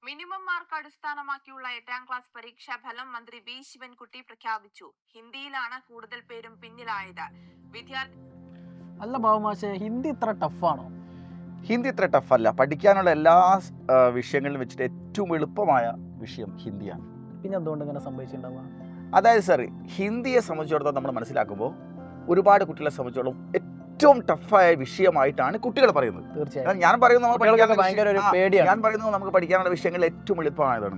Minimum mark അടിസ്ഥാനമാക്കിയുള്ള 8ാം class പരീക്ഷാ ഫലം മന്ത്രി വി ശിവൻകുട്ടി പ്രഖ്യാപിച്ചു. ഹിന്ദിയിലാണ് കൂടുതൽ പേരും പിന്നിലായത്. അല്ല ബാബുമാഷെ, ഹിന്ദി ഇത്ര ടഫാണോ? ഹിന്ദി ഇത്ര ടഫല്ല. പഠിക്കാനുള്ള എല്ലാ വിഷയങ്ങളിലും വെച്ചിട്ട് ഏറ്റവും എളുപ്പമായ വിഷയം ഹിന്ദിയാണ്. പിന്നെ എന്തുകൊണ്ട് ഇങ്ങനെ സംഭവിച്ചിട്ടുണ്ടാവുക? അതായത് സാർ, ഹിന്ദിയെ സംബന്ധിച്ചിടത്തോളം നമ്മൾ മനസ്സിലാക്കുമ്പോൾ ഒരുപാട് കുട്ടികളെ സംബന്ധിച്ചിടത്തോളം ഏറ്റവും ടഫായ വിഷയമായിട്ടാണ് കുട്ടികൾ പറയുന്നത്. തീർച്ചയായും ഞാൻ പറയുന്നത് നമുക്ക് പഠിക്കാനുള്ള വിഷയങ്ങളിൽ ഏറ്റവും എളുപ്പമായതാണ്.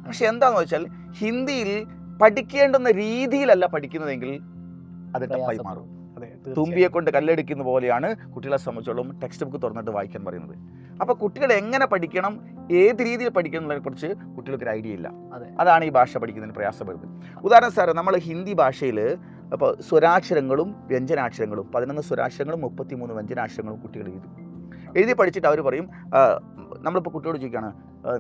പക്ഷെ എന്താണെന്ന് വെച്ചാൽ ഹിന്ദിയിൽ പഠിക്കേണ്ടുന്ന രീതിയിലല്ല പഠിക്കുന്നതെങ്കിൽ അത് ടഫായി മാറും. തുമ്പിയെ കൊണ്ട് കല്ലെടുക്കുന്ന പോലെയാണ് കുട്ടികളെ സംബന്ധിച്ചോളം ടെക്സ്റ്റ് ബുക്ക് തുറന്നിട്ട് വായിക്കാൻ പറയുന്നത്. അപ്പോൾ കുട്ടികൾ എങ്ങനെ പഠിക്കണം, ഏത് രീതിയിൽ പഠിക്കണം എന്നതിനെ കുറിച്ച് കുട്ടികൾക്ക് ഒരു ഐഡിയ ഇല്ല. അതാണ് ഈ ഭാഷ പഠിക്കുന്നതിന് പ്രയാസപ്പെടുന്നത്. ഉദാഹരണം സാറ്, നമ്മൾ ഹിന്ദി ഭാഷയിൽ അപ്പോൾ സ്വരാക്ഷരങ്ങളും വ്യഞ്ജനാക്ഷരങ്ങളും 11 സ്വരാക്ഷരങ്ങളും 33 വ്യഞ്ജനാക്ഷരങ്ങളും കുട്ടികൾ എഴുതി പഠിച്ചിട്ട് അവർ പറയും, നമ്മളിപ്പോൾ കുട്ടിയോട് ചോദിക്കുകയാണ്,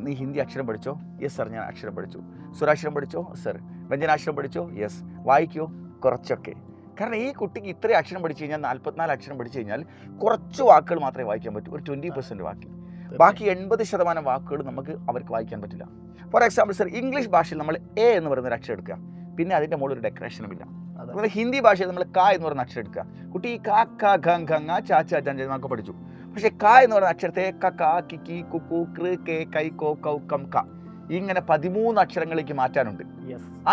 നീ ഹിന്ദി അക്ഷരം പഠിച്ചോ? യെസ് സാർ, ഞാൻ അക്ഷരം പഠിച്ചു. സ്വരാക്ഷരം പഠിച്ചോ? സർ. വ്യഞ്ജനാക്ഷരം പഠിച്ചോ? യെസ്. വായിക്കോ? കുറച്ചൊക്കെ. കാരണം ഈ കുട്ടിക്ക് ഇത്രയും അക്ഷരം പഠിച്ചു കഴിഞ്ഞാൽ 44 അക്ഷരം പഠിച്ചു കഴിഞ്ഞാൽ കുറച്ച് വാക്കുകൾ മാത്രമേ വായിക്കാൻ പറ്റൂ, ഒരു 20% ബാക്കി 80% വാക്കുകൾ നമുക്ക് അവർക്ക് വായിക്കാൻ പറ്റില്ല. ഫോർ എക്സാമ്പിൾ സർ, ഇംഗ്ലീഷ് ഭാഷയിൽ നമ്മൾ എ എന്ന് പറയുന്ന ഒരു അക്ഷരം എടുക്കുക, പിന്നെ അതിൻ്റെ മുകളിൽ ഒരു ഡെക്കറേഷനും ഇല്ല. അതുപോലെ ഹിന്ദി ഭാഷയിൽ നമ്മൾ ക എന്ന് പറയുന്ന അക്ഷരം എടുക്കുക, കുട്ടി ഈ കാ ഖ ഖ ഖ ചാ ചാ ചാ എന്നൊക്കെ പഠിച്ചു. പക്ഷേ ക എന്ന് പറയുന്ന അക്ഷരത്തെ ക ക കി കി കു കു കൃ കെ കൈ കോ കൗ കം ക ഇങ്ങനെ 13 അക്ഷരങ്ങളിലേക്ക് മാറ്റാനുണ്ട്.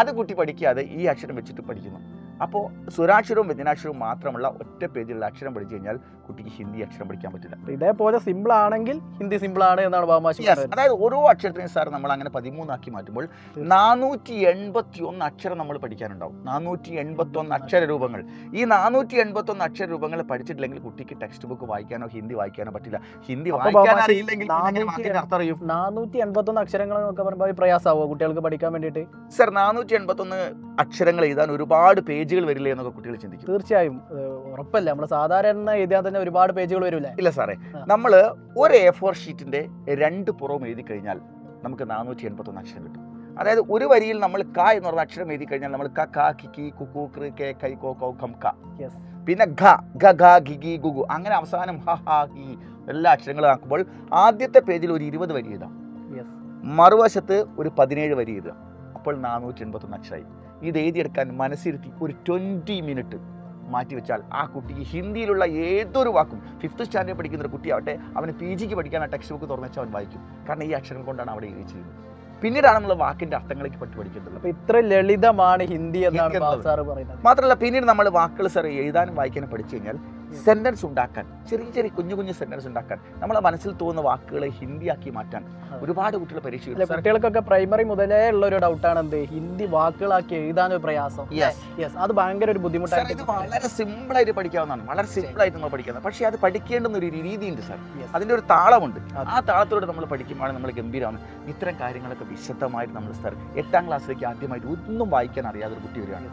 അത് കുട്ടി പഠിക്കാതെ ഈ അക്ഷരം വെച്ചിട്ട് പഠിക്കുന്നു. അപ്പോൾ സ്വരാക്ഷരവും വ്യഞ്ജനാക്ഷരവും മാത്രമുള്ള ഒറ്റ പേജിലുള്ള അക്ഷരം പഠിച്ചു കഴിഞ്ഞാൽ കുട്ടിക്ക് ഹിന്ദി അക്ഷരം പഠിക്കാൻ പറ്റില്ല. ഇതേപോലെ സിമ്പിൾ ആണെങ്കിൽ ഹിന്ദി സിമ്പിൾ ആണ് എന്നാണ് ബാബുമാഷി. അതായത് ഓരോ അക്ഷരത്തിനും സാർ നമ്മൾ അങ്ങനെ 13 ആക്കി മാറ്റുമ്പോൾ 481 അക്ഷരം നമ്മൾ പഠിക്കാനുണ്ടാവും. 481 അക്ഷര രൂപങ്ങൾ. ഈ 481 അക്ഷര രൂപങ്ങൾ പഠിച്ചിട്ടില്ലെങ്കിൽ കുട്ടിക്ക് ടെക്സ്റ്റ് ബുക്ക് വായിക്കാനോ ഹിന്ദി വായിക്കാനോ പറ്റില്ല. ഹിന്ദി വായിക്കാൻ അറിയില്ലെങ്കിൽ 481 അക്ഷരങ്ങൾ എന്നൊക്കെ പറയുമ്പോൾ പ്രയാസമാവോ കുട്ടികൾക്ക് പഠിക്കാൻ വേണ്ടിയിട്ട്? സാർ, 481 അക്ഷരങ്ങൾ എഴുതാൻ ഒരുപാട് പേജുകൾ വരില്ലേ എന്നൊക്കെ കുട്ടികൾ ചിന്തിക്കും. തീർച്ചയായും ഉറപ്പല്ല, നമ്മൾ സാധാരണ എഴുതിയാൽ തന്നെ ഒരുപാട് പേജുകൾ വരില്ലേ? ഇല്ല സാറേ, നമ്മൾ ഒരു A4 ഷീറ്റിന്റെ 2 പുറവും എഴുതി കഴിഞ്ഞാൽ നമുക്ക് 481 അക്ഷരം കിട്ടും. അതായത് ഒരു വരിയിൽ നമ്മൾ ക എന്ന് പറഞ്ഞ അക്ഷരം എഴുതി കഴിഞ്ഞാൽ നമ്മൾ ക ഖ കി കി കു കു കൃ കെ കൈ കോ കൗ കം ക, പിന്നെ ഘ ഘ ഘ ഗി ഗി ഗു ഗു, അങ്ങനെ അവസാനം ഹ ഹ ഹി എല്ലാ അക്ഷരങ്ങളും ആക്കുമ്പോൾ ആദ്യത്തെ പേജിൽ ഒരു 20 വരി എഴുതാം, മറുവശത്ത് ഒരു 17 വരി എഴുതുക. അപ്പോൾ 481 അക്ഷരമായി. ഇത് എഴുതിയെടുക്കാൻ മനസ്സിരുത്തി ഒരു 20 മിനിറ്റ് മാറ്റി വെച്ചാൽ ആ കുട്ടിക്ക് ഹിന്ദിയിലുള്ള ഏതൊരു വാക്കും 5th സ്റ്റാൻഡേർഡ് പഠിക്കുന്ന ഒരു കുട്ടിയാവട്ടെ, അവന് PG ക്ക് പഠിക്കാൻ ആ ടെക്സ്റ്റ് ബുക്ക് തുറന്നു വെച്ചാൽ അവൻ വായിക്കും. കാരണം ഈ അക്ഷരം കൊണ്ടാണ് അവിടെ എഴുതി ചെയ്യുന്നത്. പിന്നീടാണ് നമ്മൾ വാക്കിന്റെ അർത്ഥങ്ങളേക്ക് പഠിക്കുന്നത്. അപ്പോൾ ഇത്ര ലളിതമാണ് ഹിന്ദി എന്നാണ് സാർ പറയുന്നത്. മാത്രമല്ല പിന്നീട് നമ്മൾ വാക്കുകൾ സാർ എഴുതാനും വായിക്കാനും പഠിച്ചു കഴിഞ്ഞാൽ സെന്റൻസ് ഉണ്ടാക്കാൻ, ചെറിയ ചെറിയ കുഞ്ഞു കുഞ്ഞു സെന്റൻസ് ഉണ്ടാക്കാൻ, നമ്മളെ മനസ്സിൽ തോന്നുന്ന വാക്കുകളെ ഹിന്ദിയാക്കി മാറ്റാൻ ഒരുപാട് കുട്ടികൾ പരീക്ഷ. കുട്ടികൾക്കൊക്കെ പ്രൈമറി മുതലേ ഉള്ള ഒരു ഡൗട്ടാണ് എന്ത്, ഹിന്ദി വാക്കുകളാക്കി എഴുതാനൊരു പ്രയാസം. അത് ഭയങ്കര ഒരു ബുദ്ധിമുട്ടാണ്. ഇത് വളരെ സിമ്പിൾ ആയിട്ട് പഠിക്കാവുന്നതാണ്, വളരെ സിമ്പിൾ ആയിട്ട് നമ്മൾ പഠിക്കുന്നത്. പക്ഷേ അത് പഠിക്കേണ്ടുന്ന ഒരു രീതിയുണ്ട് സാർ, അതിന്റെ ഒരു താളമുണ്ട്. ആ താളത്തോടെ നമ്മൾ പഠിക്കുമ്പോൾ നമ്മൾ ഗംഭീരമാണ്. ഇത്തരം കാര്യങ്ങളൊക്കെ വിശദമായിട്ട് നമ്മൾ സാർ 8ാം ക്ലാസ്സിലേക്ക് ആദ്യമായിട്ട് ഒന്നും വായിക്കാൻ അറിയാതെ ഒരു കുട്ടി വരികയാണ്.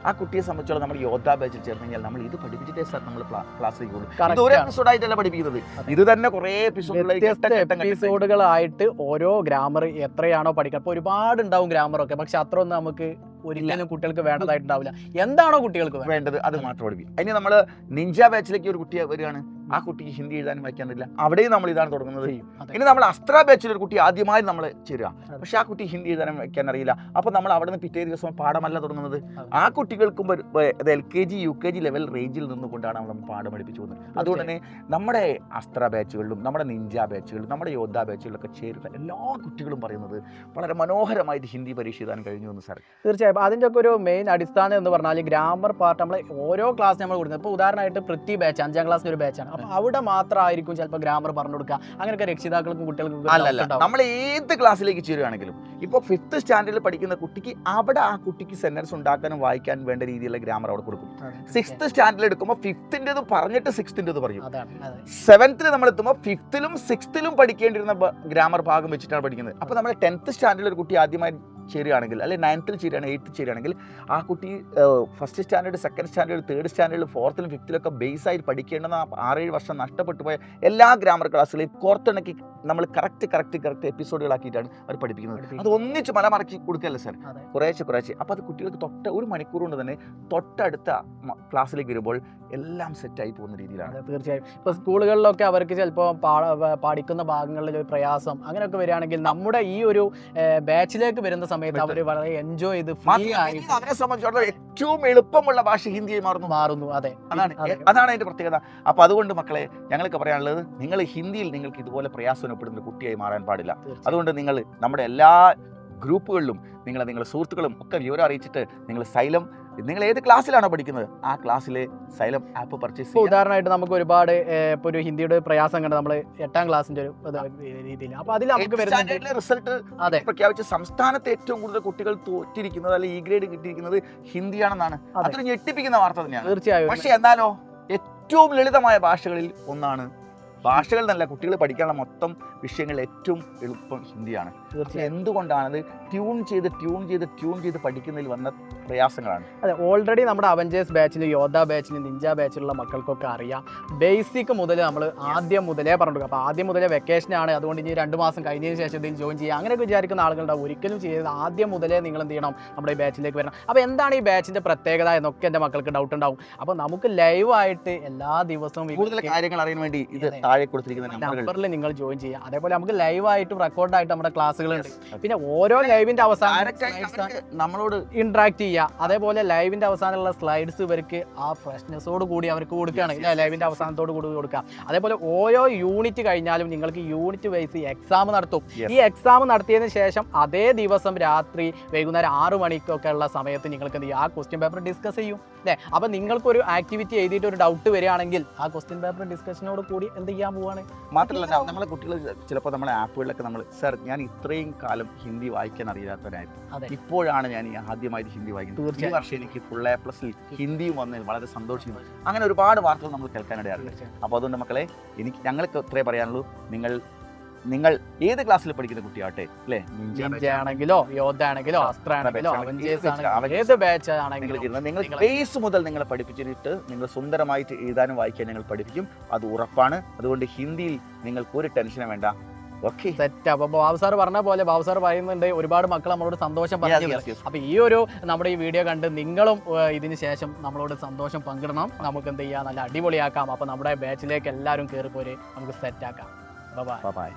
ആ കുട്ടിയെ സംബന്ധിച്ചോളം നമ്മൾ യോദ്ധാ ബാച്ചിൽ ചേർന്ന് കഴിഞ്ഞാൽ നമ്മൾ ഇത് പഠിപ്പിച്ചിട്ടേ സാർ നമ്മൾ ക്ലാസ്സിലേക്ക് പോകും. ഒരു എപ്പിസോഡായിട്ടല്ല പഠിപ്പിക്കുന്നത്, ഇത് തന്നെ കുറെ എപ്പിസോഡുകളായിട്ട് ഓരോ ഗ്രാമർ എത്രയാണോ പഠിക്കുക. അപ്പോൾ ഒരുപാട് ഉണ്ടാവും ഗ്രാമറൊക്കെ, പക്ഷെ അത്ര ഒന്നും നമുക്ക് ഒരിക്കലും കുട്ടികൾക്ക് വേണ്ടതായിട്ടുണ്ടാവില്ല. എന്താണോ കുട്ടികൾക്ക് വേണ്ടത് അത് മാത്രം പഠിപ്പിക്കും. അതിന് നമ്മൾ നിഞ്ച ബാച്ചിലേക്ക് ഒരു കുട്ടിയെ വരികയാണ്, ആ കുട്ടിക്ക് ഹിന്ദി എഴുതാനും വായിക്കാനില്ല, അവിടെയും നമ്മൾ ഇതാണ് തുടങ്ങുന്നത്. ഇനി നമ്മൾ അസ്ത്ര ബാച്ചിൽ ഒരു കുട്ടി ആദ്യമായി നമ്മൾ ചേരുക, പക്ഷെ ആ കുട്ടി ഹിന്ദി എഴുതാനും വായിക്കാൻ അറിയില്ല. അപ്പോൾ നമ്മൾ അവിടെ നിന്ന് പിറ്റേ ദിവസം പാഠമല്ല തുടങ്ങുന്നത്. ആ കുട്ടികൾക്കും LKG UKG ലെവൽ റേഞ്ചിൽ നിന്നുകൊണ്ടാണ് നമ്മൾ പാഠം പഠിപ്പിച്ചു പോകുന്നത്. അതുകൊണ്ട് തന്നെ നമ്മുടെ അസ്ത്ര ബാച്ചുകളിലും നമ്മുടെ നിഞ്ച ബാച്ചുകളിലും നമ്മുടെ യോദ്ധാ ബാച്ചുകളിലൊക്കെ ചേരുന്ന എല്ലാ കുട്ടികളും പറയുന്നത് വളരെ മനോഹരമായിട്ട് ഹിന്ദി പരീക്ഷ എഴുതാൻ കഴിഞ്ഞു എന്ന് സാർ. തീർച്ചയായും അതിൻ്റെ ഒക്കെ ഒരു മെയിൻ അടിസ്ഥാനം എന്ന് പറഞ്ഞാൽ ഗ്രാമർ പാർട്ട് നമ്മൾ ഓരോ ക്ലാസ് നമ്മൾ കൊടുക്കുന്നത്. ഇപ്പോൾ ഉദാഹരണമായിട്ട് പൃഥ്വി ബാച്ച് 5ാം ക്ലാസ്സിന് ഒരു ബാച്ചാണ്. അപ്പോൾ അവിടെ മാത്രമായിരിക്കും ചിലപ്പോൾ ഗ്രാമർ പറഞ്ഞു കൊടുക്കുക. അങ്ങനെയൊക്കെ രക്ഷിതാക്കൾക്കും കുട്ടികൾക്കും അല്ലല്ല, നമ്മൾ ഏത് ക്ലാസ്സിലേക്ക് ചേരുകയാണെങ്കിലും ഇപ്പോൾ 5th സ്റ്റാൻഡേർഡിൽ പഠിക്കുന്ന കുട്ടിക്ക് അവിടെ ആ കുട്ടിക്ക് സെന്റൻസ് ഉണ്ടാക്കാനും വായിക്കാനും വേണ്ട രീതിയിലുള്ള ഗ്രാമർ അവിടെ കൊടുക്കും. 6th സ്റ്റാൻഡേർഡിൽ എടുക്കുമ്പോൾ 5th പറഞ്ഞിട്ട് 6th പറയും. 7th നമ്മൾ എത്തുമ്പോൾ 5th 6th പഠിക്കേണ്ടിരുന്ന ഗ്രാമർ ഭാഗം വെച്ചിട്ടാണ് പഠിക്കുന്നത്. അപ്പോൾ നമ്മൾ 10th സ്റ്റാൻഡേർഡിൽ ഒരു കുട്ടി ആദ്യമായി ചേരുകയാണെങ്കിൽ, അല്ലെങ്കിൽ 9th ചേരുകയാണെങ്കിൽ 8th ചേരുകയാണെങ്കിൽ ആ കുട്ടി first standard, second standard, third standard, 4th, 5th ബേസായി പഠിക്കേണ്ടുന്ന 6-7 വർഷം നഷ്ടപ്പെട്ടു പോയ എല്ലാ ഗ്രാമർ ക്ലാസ്സുകളെയും കോർത്തിണക്കി നമ്മൾ കറക്റ്റ് എപ്പിസോഡുകളാക്കിയിട്ടാണ് അവർ പഠിപ്പിക്കുന്നത്. അത് ഒന്നിച്ച് മലമറക്കി കൊടുക്കല്ലേ സാർ, കുറേശ്ശെ. അപ്പോൾ അത് കുട്ടികൾക്ക് ഒരു മണിക്കൂർ കൊണ്ട് തന്നെ തൊട്ടടുത്ത ക്ലാസ്സിലേക്ക് വരുമ്പോൾ എല്ലാം സെറ്റായി പോകുന്ന രീതിയിലാണ്. തീർച്ചയായും. ഇപ്പോൾ സ്കൂളുകളിലൊക്കെ അവർക്ക് ചിലപ്പോൾ പഠിക്കുന്ന ഭാഗങ്ങളിൽ ഒരു പ്രയാസം അങ്ങനെയൊക്കെ വരികയാണെങ്കിൽ നമ്മുടെ ഈ ഒരു ബാച്ചിലേക്ക് വരുന്ന സമയത്ത് അവർ വളരെ എൻജോയ് ചെയ്ത് ഫ്രീ ആയി അവരെ സംബന്ധിച്ചിടത്തോളം ഏറ്റവും എളുപ്പമുള്ള ഭാഷ ഹിന്ദിയായി മാറുന്നു. അതെ, അതാണ് അതിന്റെ പ്രത്യേകത. അപ്പോൾ അതുകൊണ്ട് മക്കളെ, ഞങ്ങൾക്ക് പറയാനുള്ളത്, നിങ്ങൾ ഹിന്ദിയിൽ നിങ്ങൾക്ക് ഇതുപോലെ പ്രയാസപ്പെടുന്ന കുട്ടിയായി മാറാൻ പാടില്ല. അതുകൊണ്ട് നിങ്ങൾ നമ്മുടെ എല്ലാ ഗ്രൂപ്പുകളിലും നിങ്ങളുടെ സുഹൃത്തുക്കളും ഒക്കെ വിവരം അറിയിച്ചിട്ട് നിങ്ങൾ ഏത് ക്ലാസ്സിലാണോ പഠിക്കുന്നത് ആ ക്ലാസ്സിലെ സൈലം ആപ്പ് പർച്ചേസ് ചെയ്യുക. ഉദാഹരണമായിട്ട് നമുക്ക് ഒരുപാട് ഇപ്പോൾ ഒരു ഹിന്ദിയുടെ പ്രയാസം കണ്ട് നമ്മൾ 8ാം ക്ലാസ്സിന്റെ ഒരു രീതിയിൽ, അപ്പോൾ അതിൽ നമുക്ക് വരുന്ന റിസൾട്ട് പ്രഖ്യാപിച്ച് സംസ്ഥാനത്ത് ഏറ്റവും കൂടുതൽ കുട്ടികൾ തോറ്റിരിക്കുന്നത് അല്ലെങ്കിൽ E ഗ്രേഡ് കിട്ടിയിരിക്കുന്നത് ഹിന്ദിയാണെന്നാണ്. അതൊരു ഞെട്ടിപ്പിക്കുന്ന വാർത്ത തന്നെയാണ്. തീർച്ചയായും. പക്ഷെ എന്നാലോ ഏറ്റവും ലളിതമായ ഭാഷകളിൽ ഒന്നാണ്, ഭാഷകൾ നല്ല കുട്ടികൾ പഠിക്കാനുള്ള മൊത്തം വിഷയങ്ങൾ ഏറ്റവും എളുപ്പം ഹിന്ദിയാണ്. എന്തുകൊണ്ടാണത്? ട്യൂൺ ചെയ്ത് പഠിക്കുന്നതിൽ വന്ന പ്രയാസങ്ങളാണ്. അതെ, ഓൾറെഡി നമ്മുടെ അവഞ്ചേഴ്സ് ബാച്ചിൽ, യോദ്ധ ബാച്ചിൽ, നിഞ്ച ബാച്ചിലുള്ള മക്കൾക്കൊക്കെ അറിയാം. ബേസിക് മുതൽ നമ്മൾ ആദ്യം മുതലേ പറഞ്ഞു. അപ്പോൾ ആദ്യം മുതലേ വെക്കേഷനാണ്, അതുകൊണ്ട് ഇനി 2 മാസം കഴിഞ്ഞതിന് ശേഷം ഇതിൽ ജോയിൻ ചെയ്യുക അങ്ങനെയൊക്കെ വിചാരിക്കുന്ന ആളുകളുണ്ടാവും. ഒരിക്കലും ചെയ്ത് ആദ്യം മുതലേ നിങ്ങൾ എന്ത് ചെയ്യണം, നമ്മുടെ ഈ ബാച്ചിലേക്ക് വരണം. അപ്പോൾ എന്താണ് ഈ ബാച്ചിൻ്റെ പ്രത്യേകത എന്നൊക്കെ എൻ്റെ മക്കൾക്ക് ഡൗട്ട് ഉണ്ടാവും. അപ്പോൾ നമുക്ക് ലൈവായിട്ട് എല്ലാ ദിവസവും കൂടുതൽ കാര്യങ്ങൾ അറിയാൻ വേണ്ടി ഇത് താഴെ കൊടുത്തിരിക്കുന്ന നമ്പറിൽ നിങ്ങൾ ജോയിൻ ചെയ്യുക. അതേപോലെ നമുക്ക് ലൈവായിട്ടും റെക്കോർഡായിട്ട് നമ്മുടെ ക്ലാസ്സുകളുണ്ട്. പിന്നെ ഓരോ ലൈവിൻ്റെ അവസാനം നമ്മളോട് ഇന്ററാക്ട് ചെയ്യുക. അതേപോലെ ലൈവിൻ്റെ അവസാനമുള്ള സ്ലൈഡ്സ് ഇവർക്ക് ആ ഫ്രഷ്നെസ്സോട് കൂടി അവർക്ക് കൊടുക്കുകയാണ്, ലൈവിൻ്റെ അവസാനത്തോട് കൂടി കൊടുക്കുക. അതേപോലെ ഓരോ യൂണിറ്റ് കഴിഞ്ഞാലും നിങ്ങൾക്ക് യൂണിറ്റ് വൈസ് എക്സാം നടത്തും. ഈ എക്സാം നടത്തിയതിന് ശേഷം അതേ ദിവസം രാത്രി വൈകുന്നേരം 6 മണിക്കൊക്കെ ഉള്ള സമയത്ത് നിങ്ങൾക്ക് എന്ത് ചെയ്യും, ആ ക്വസ്റ്റ്യൻ പേപ്പർ ഡിസ്കസ് ചെയ്യും അല്ലേ. അപ്പോൾ നിങ്ങൾക്കൊരു ആക്ടിവിറ്റി എഴുതിയിട്ട് ഒരു ഡൗട്ട് വരികയാണെങ്കിൽ ആ ക്വസ്റ്റ്യൻ പേപ്പർ ഡിസ്കഷനോട് കൂടി എന്ത് ചെയ്യാൻ പോവാണ്. മാത്രമല്ല നമ്മളെ കുട്ടികൾ ചിലപ്പോൾ നമ്മളെ ആപ്പുകളിലൊക്കെ നമ്മൾ സാർ ഞാൻ ഇത്രയും കാലം ഹിന്ദി വായിക്കാൻ അറിയാത്തവരായിരുന്നു, ഇപ്പോഴാണ് ഞാൻ ആദ്യമായിട്ട് ഹിന്ദി വായിക്കുന്നത്. ഈ വർഷം എനിക്ക് ഫുൾ A+ ഹിന്ദിയും വന്നതിൽ വളരെ സന്തോഷിക്കുന്നു. അങ്ങനെ ഒരുപാട് വാർത്തകൾ നമ്മൾ കേൾക്കാനിടയാറുണ്ട്. അപ്പോൾ അതുകൊണ്ട് മക്കളെ, ഞങ്ങൾക്ക് ഇത്രേ പറയാനുള്ളൂ, നിങ്ങൾ ഏത് ക്ലാസ്സിൽ പഠിക്കുന്ന കുട്ടിയാട്ടെ അല്ലേ, ആണെങ്കിലോ യോദ്ധ ആണെങ്കിലോ അസ്ത്ര ആണെങ്കിലോ ഏത് ബാച്ച് ആണെങ്കിലും നിങ്ങൾ ബേസ് മുതൽ നിങ്ങളെ പഠിപ്പിച്ചിട്ട് നിങ്ങൾ സുന്ദരമായിട്ട് എഴുതാനും വായിക്കാൻ ഞങ്ങൾ പഠിപ്പിക്കും, അത് ഉറപ്പാണ്. അതുകൊണ്ട് ഹിന്ദിയിൽ നിങ്ങൾക്ക് ഒരു ടെൻഷനും വേണ്ട. സെറ്റ്. അപ്പൊ ബാബു സാർ പറഞ്ഞ പോലെ ബാബു സാർ പറയുന്നുണ്ട് ഒരുപാട് മക്കൾ നമ്മളോട് സന്തോഷം പറഞ്ഞു. അപ്പൊ ഈ ഒരു നമ്മുടെ ഈ വീഡിയോ കണ്ട് നിങ്ങളും ഇതിന് ശേഷം നമ്മളോട് സന്തോഷം പങ്കിടണം. നമുക്ക് എന്ത് ചെയ്യാം, നല്ല അടിപൊളിയാക്കാം. അപ്പൊ നമ്മുടെ ബാച്ചിലേക്ക് എല്ലാവരും കയറി പോരെ, നമുക്ക് സെറ്റ് ആക്കാം. ബൈ.